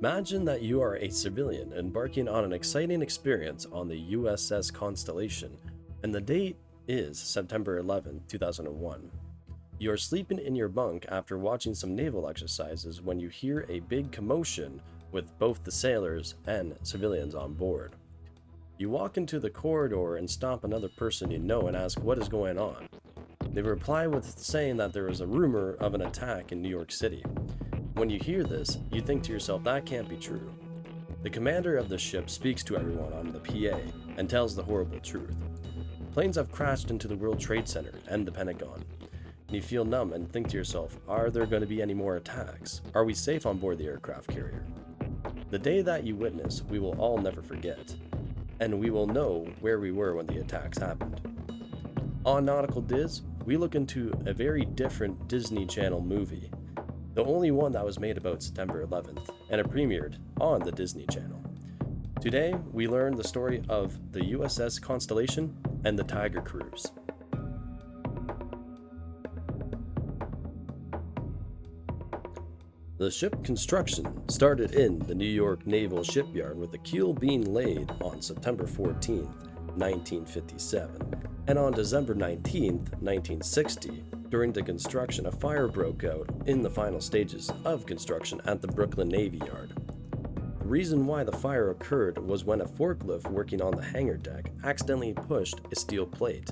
Imagine that you are a civilian embarking on an exciting experience on the USS Constellation, and the date is September 11, 2001. You are sleeping in your bunk after watching some naval exercises when you hear a big commotion with both the sailors and civilians on board. You walk into the corridor and stop another person you know and ask what is going on. They reply with saying that there is a rumor of an attack in New York City. When you hear this, you think to yourself that can't be true. The commander of the ship speaks to everyone on the PA and tells the horrible truth. Planes have crashed into the World Trade Center and the Pentagon. And you feel numb and think to yourself, are there going to be any more attacks? Are we safe on board the aircraft carrier? The day that you witness, we will all never forget. And we will know where we were when the attacks happened. On Nautical Dis, we look into a very different Disney Channel movie. The only one that was made about September 11th, and it premiered on the Disney Channel. Today, we learn the story of the USS Constellation and the Tiger Cruise. The ship construction started in the New York Naval Shipyard with the keel being laid on September 14, 1957, and on December 19, 1960, during the construction, a fire broke out in the final stages of construction at the Brooklyn Navy Yard. The reason why the fire occurred was when a forklift working on the hangar deck accidentally pushed a steel plate.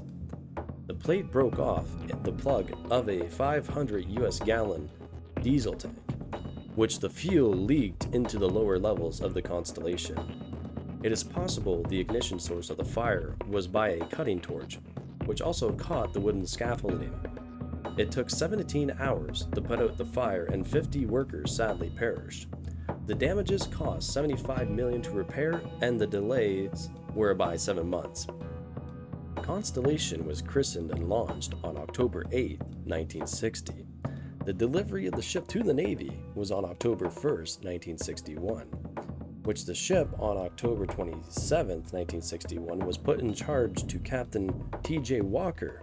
The plate broke off the plug of a 500 US gallon diesel tank, which the fuel leaked into the lower levels of the Constellation. It is possible the ignition source of the fire was by a cutting torch, which also caught the wooden scaffolding. It took 17 hours to put out the fire and 50 workers sadly perished. The damages cost $75 million to repair, and the delays were by 7 months. Constellation was christened and launched on October 8, 1960. The delivery of the ship to the Navy was on October 1, 1961, which the ship on October 27, 1961 was put in charge to Captain T.J. Walker,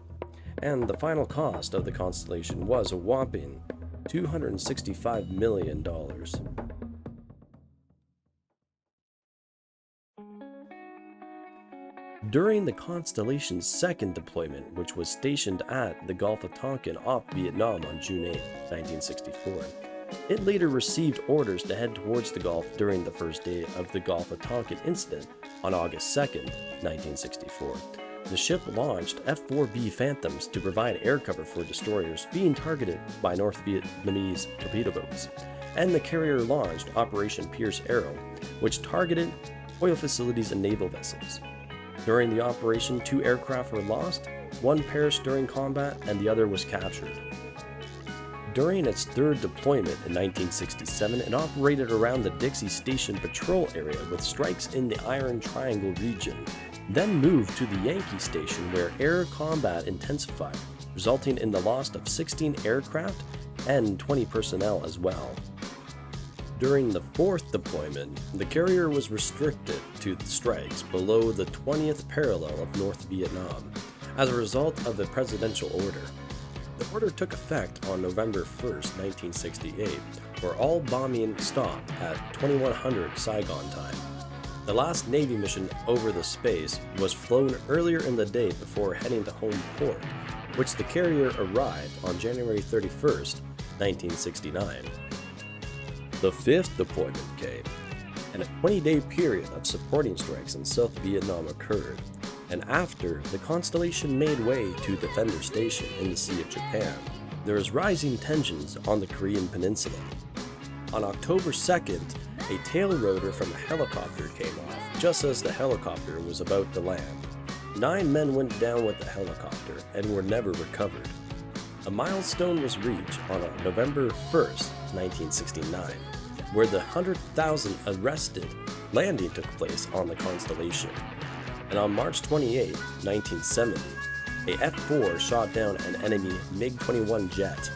and the final cost of the Constellation was a whopping $265 million. During the Constellation's second deployment, which was stationed at the Gulf of Tonkin off Vietnam on June 8, 1964, it later received orders to head towards the Gulf during the first day of the Gulf of Tonkin incident on August 2, 1964. The ship launched F-4B Phantoms to provide air cover for destroyers being targeted by North Vietnamese torpedo boats, and the carrier launched Operation Pierce Arrow, which targeted oil facilities and naval vessels. During the operation, 2 aircraft were lost, 1 perished during combat, and the other was captured. During its third deployment in 1967, it operated around the Dixie Station patrol area with strikes in the Iron Triangle region, then moved to the Yankee Station where air combat intensified, resulting in the loss of 16 aircraft and 20 personnel as well. During the fourth deployment, the carrier was restricted to the strikes below the 20th parallel of North Vietnam as a result of a presidential order. The order took effect on November 1, 1968, where all bombing stopped at 2100 Saigon time. The last Navy mission over the space was flown earlier in the day before heading to home port, which the carrier arrived on January 31, 1969. The fifth deployment came, and a 20-day period of supporting strikes in South Vietnam occurred, and after the Constellation made way to Defender Station in the Sea of Japan, there was rising tensions on the Korean Peninsula. On October 2nd, a tail rotor from a helicopter came off just as the helicopter was about to land. 9 men went down with the helicopter and were never recovered. A milestone was reached on November 1st, 1969, where the 100,000 arrested landing took place on the Constellation. And on March 28, 1970, a F-4 shot down an enemy MiG-21 jet.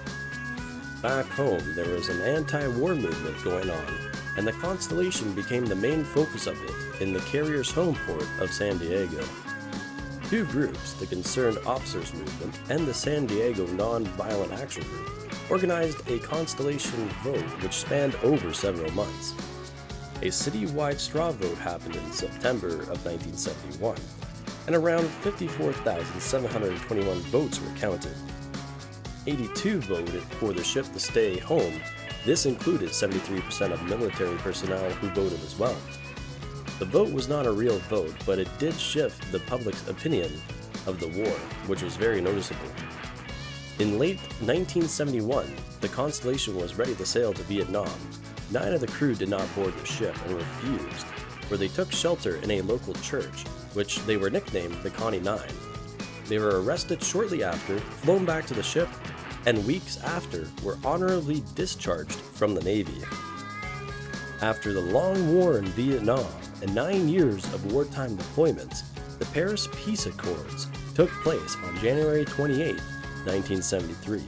Back home, there was an anti-war movement going on, and the Constellation became the main focus of it in the carrier's home port of San Diego. 2 groups, the Concerned Officers Movement and the San Diego Non-Violent Action Group, organized a Constellation vote which spanned over several months. A citywide straw vote happened in September of 1971, and around 54,721 votes were counted. 82 voted for the ship to stay home. This included 73% of military personnel who voted as well. The vote was not a real vote, but it did shift the public's opinion of the war, which was very noticeable. In late 1971, the Constellation was ready to sail to Vietnam. 9 of the crew did not board the ship and refused, where they took shelter in a local church, which they were nicknamed the Connie 9. They were arrested shortly after, flown back to the ship, and weeks after were honorably discharged from the Navy. After the long war in Vietnam and 9 years of wartime deployments, the Paris Peace Accords took place on January 28, 1973.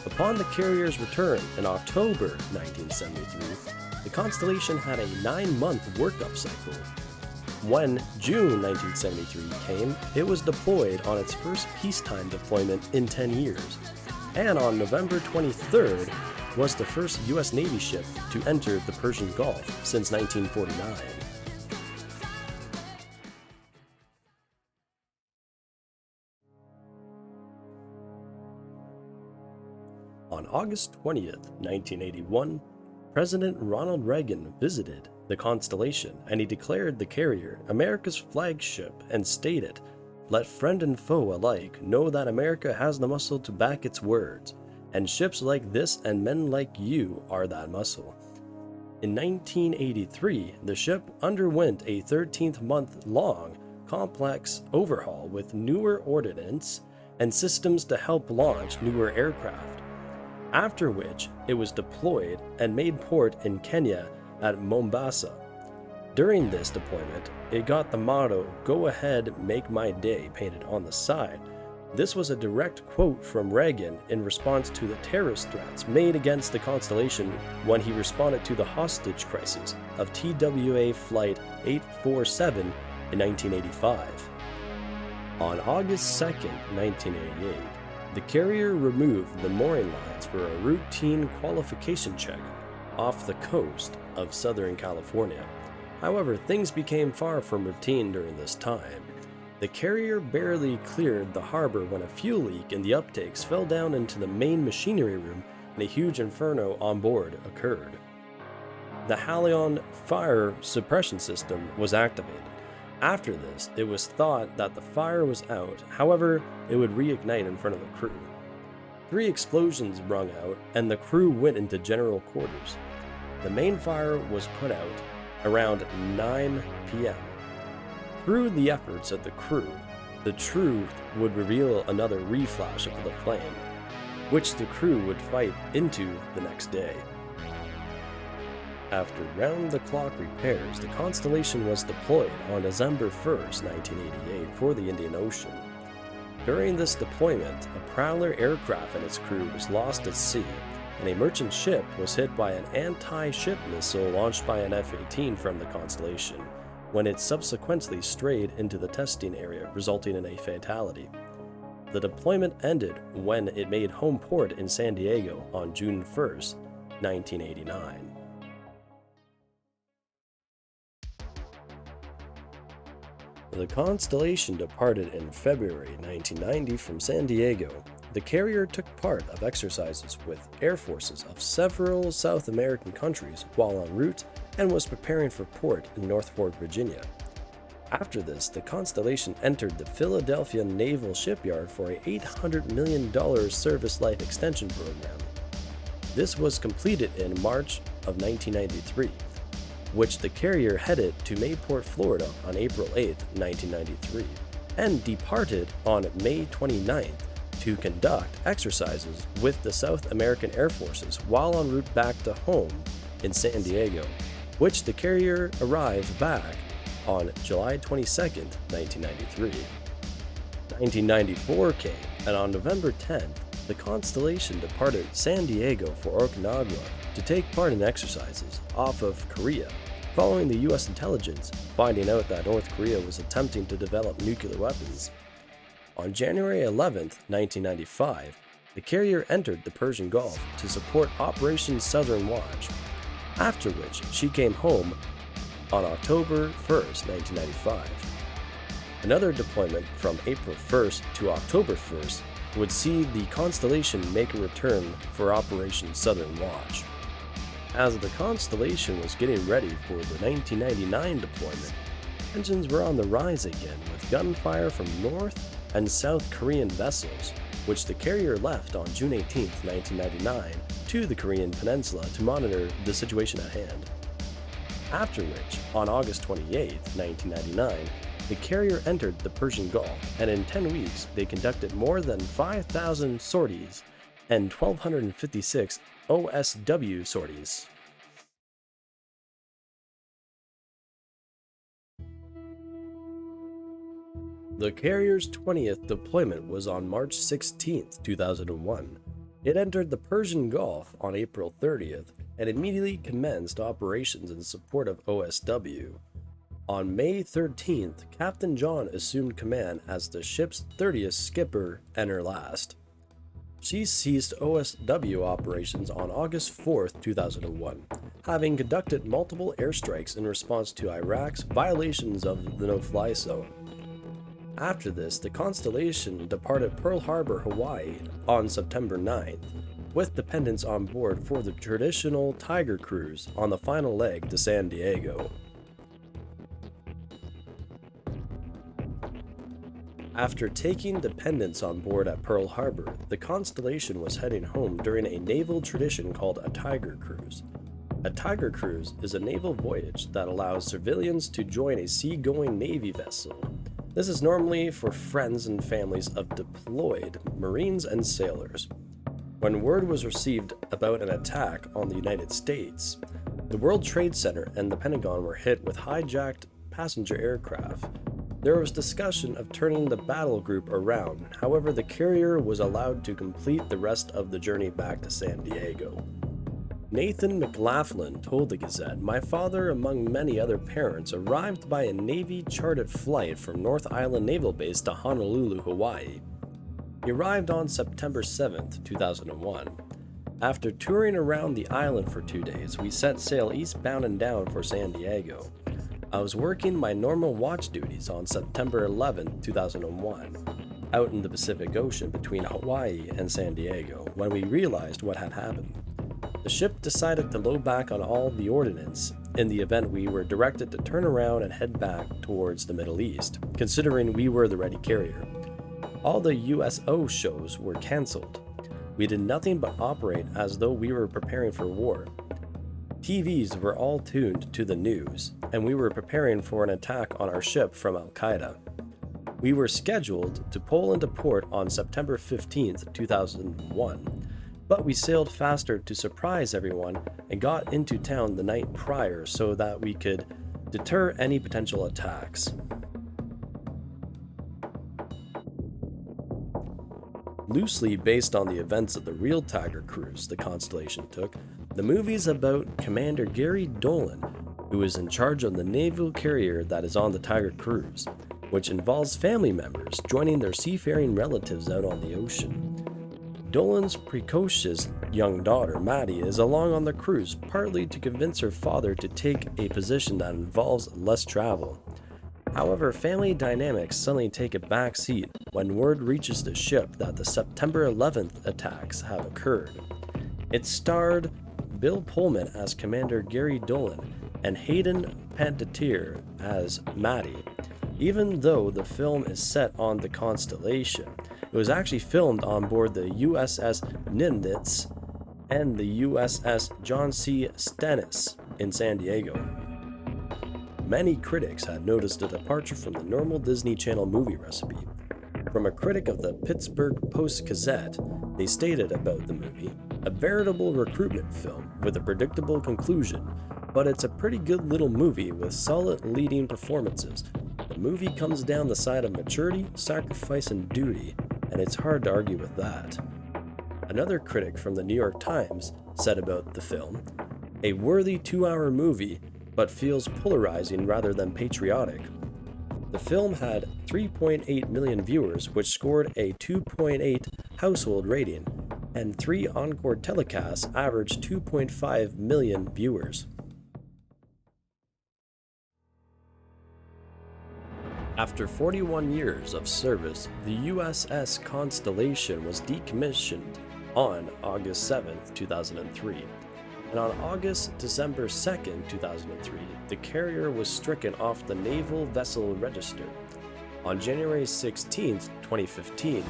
Upon the carrier's return in October 1973, the Constellation had a 9-month workup cycle. When June 1973 came, it was deployed on its first peacetime deployment in 10 years, and on November 23rd was the first U.S. Navy ship to enter the Persian Gulf since 1949. On August 20th, 1981, President Ronald Reagan visited the Constellation, and he declared the carrier America's flagship and stated, "Let friend and foe alike know that America has the muscle to back its words, and ships like this and men like you are that muscle." In 1983, the ship underwent a 13-month-long complex overhaul with newer ordnance and systems to help launch newer aircraft, after which it was deployed and made port in Kenya at Mombasa. During this deployment, it got the motto, "Go ahead, make my day," painted on the side. This was a direct quote from Reagan in response to the terrorist threats made against the Constellation when he responded to the hostage crisis of TWA Flight 847 in 1985. On August 2nd, 1988, the carrier removed the mooring lines for a routine qualification check off the coast of Southern California. However, things became far from routine during this time. The carrier barely cleared the harbor when a fuel leak in the uptakes fell down into the main machinery room and a huge inferno on board occurred. The Halion fire suppression system was activated. After this, it was thought that the fire was out, however, it would reignite in front of the crew. 3 explosions rung out, and the crew went into general quarters. The main fire was put out around 9 p.m. Through the efforts of the crew, the truth would reveal another reflash of the flame, which the crew would fight into the next day. After round-the-clock repairs, the Constellation was deployed on December 1st, 1988 for the Indian Ocean. During this deployment, a Prowler aircraft and its crew was lost at sea, and a merchant ship was hit by an anti-ship missile launched by an F-18 from the Constellation, when it subsequently strayed into the testing area, resulting in a fatality. The deployment ended when it made home port in San Diego on June 1st, 1989. The Constellation departed in February 1990 from San Diego. The carrier took part of exercises with air forces of several South American countries while en route and was preparing for port in Norfolk, Virginia. After this, the Constellation entered the Philadelphia Naval Shipyard for a $800 million service life extension program. This was completed in March of 1993. Which the carrier headed to Mayport, Florida on April 8, 1993, and departed on May 29th to conduct exercises with the South American Air Forces while en route back to home in San Diego, which the carrier arrived back on July 22, 1993. 1994 came, and on November 10th, the Constellation departed San Diego for Okinawa to take part in exercises off of Korea, following the U.S. intelligence finding out that North Korea was attempting to develop nuclear weapons. On January 11, 1995, the carrier entered the Persian Gulf to support Operation Southern Watch. after which she came home on October 1st, 1995. Another deployment from April 1st to October 1st would see the Constellation make a return for Operation Southern Watch. As the Constellation was getting ready for the 1999 deployment, tensions were on the rise again with gunfire from North and South Korean vessels, which the carrier left on June 18, 1999, to the Korean Peninsula to monitor the situation at hand. After which, on August 28, 1999, the carrier entered the Persian Gulf, and in 10 weeks they conducted more than 5,000 sorties and 1,256 OSW sorties. The carrier's 20th deployment was on March 16, 2001. It entered the Persian Gulf on April 30th and immediately commenced operations in support of OSW. On May 13th, Captain John assumed command as the ship's 30th skipper and her last. She ceased OSW operations on August 4, 2001, having conducted multiple airstrikes in response to Iraq's violations of the no-fly zone. After this, the Constellation departed Pearl Harbor, Hawaii on September 9th, with dependents on board for the traditional Tiger Cruise on the final leg to San Diego. After taking dependents on board at Pearl Harbor, the Constellation was heading home during a naval tradition called a Tiger Cruise. A Tiger Cruise is a naval voyage that allows civilians to join a seagoing Navy vessel. This is normally for friends and families of deployed Marines and sailors. When word was received about an attack on the United States, the World Trade Center and the Pentagon were hit with hijacked passenger aircraft. There was discussion of turning the battle group around, however the carrier was allowed to complete the rest of the journey back to San Diego. Nathan McLaughlin told the Gazette, "My father, among many other parents, arrived by a Navy-chartered flight from North Island Naval Base to Honolulu, Hawaii. He arrived on September 7, 2001. After touring around the island for 2 days, we set sail eastbound and down for San Diego. I was working my normal watch duties on September 11, 2001, out in the Pacific Ocean between Hawaii and San Diego, when we realized what had happened. The ship decided to load back on all the ordnance. In the event, we were directed to turn around and head back towards the Middle East, considering we were the ready carrier. All the USO shows were cancelled. We did nothing but operate as though we were preparing for war. TVs were all tuned to the news, and we were preparing for an attack on our ship from Al-Qaeda. We were scheduled to pull into port on September 15, 2001, but we sailed faster to surprise everyone and got into town the night prior so that we could deter any potential attacks." Loosely based on the events of the real Tiger Cruise the Constellation took, the movie's about Commander Gary Dolan, who is in charge of the naval carrier that is on the Tiger Cruise, which involves family members joining their seafaring relatives out on the ocean. Dolan's precocious young daughter, Maddie, is along on the cruise, partly to convince her father to take a position that involves less travel. However, family dynamics suddenly take a back seat when word reaches the ship that the September 11th attacks have occurred. It starred Bill Pullman as Commander Gary Dolan and Hayden Panettiere as Maddie. Even though the film is set on the Constellation, it was actually filmed on board the USS Nimitz and the USS John C. Stennis in San Diego. Many critics had noticed a departure from the normal Disney Channel movie recipe. From a critic of the Pittsburgh Post-Gazette, they stated about the movie, "A veritable recruitment film with a predictable conclusion, but it's a pretty good little movie with solid leading performances. The movie comes down the side of maturity, sacrifice, and duty, and it's hard to argue with that." Another critic from the New York Times said about the film, "A worthy 2-hour movie, but feels polarizing rather than patriotic." The film had 3.8 million viewers, which scored a 2.8 household rating. and 3 encore telecasts averaged 2.5 million viewers. After 41 years of service, the USS Constellation was decommissioned on August 7, 2003. And on December 2, 2003, the carrier was stricken off the Naval Vessel Register. On January 16, 2015,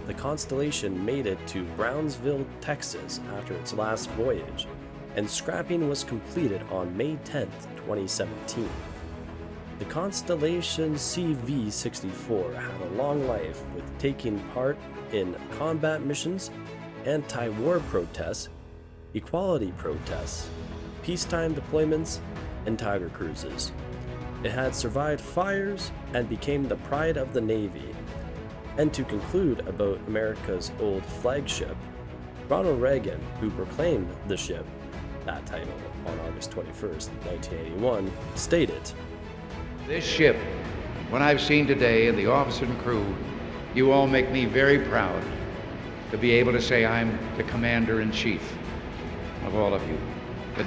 the Constellation made it to Brownsville, Texas after its last voyage, and scrapping was completed on May 10, 2017. The Constellation CV-64 had a long life, with taking part in combat missions, anti-war protests, equality protests, peacetime deployments, and tiger cruises. It had survived fires and became the pride of the Navy. And to conclude about America's old flagship, Ronald Reagan, who proclaimed the ship that title on August 21st, 1981, stated, "This ship, what I've seen today, and the officers and crew, you all make me very proud to be able to say I'm the commander-in-chief of all of you. The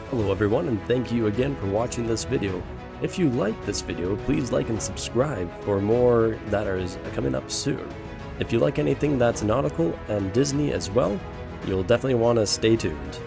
Hello everyone, and thank you again for watching this video. If you liked this video, please like and subscribe for more that is coming up soon. If you like anything that's nautical and Disney as well, you'll definitely want to stay tuned.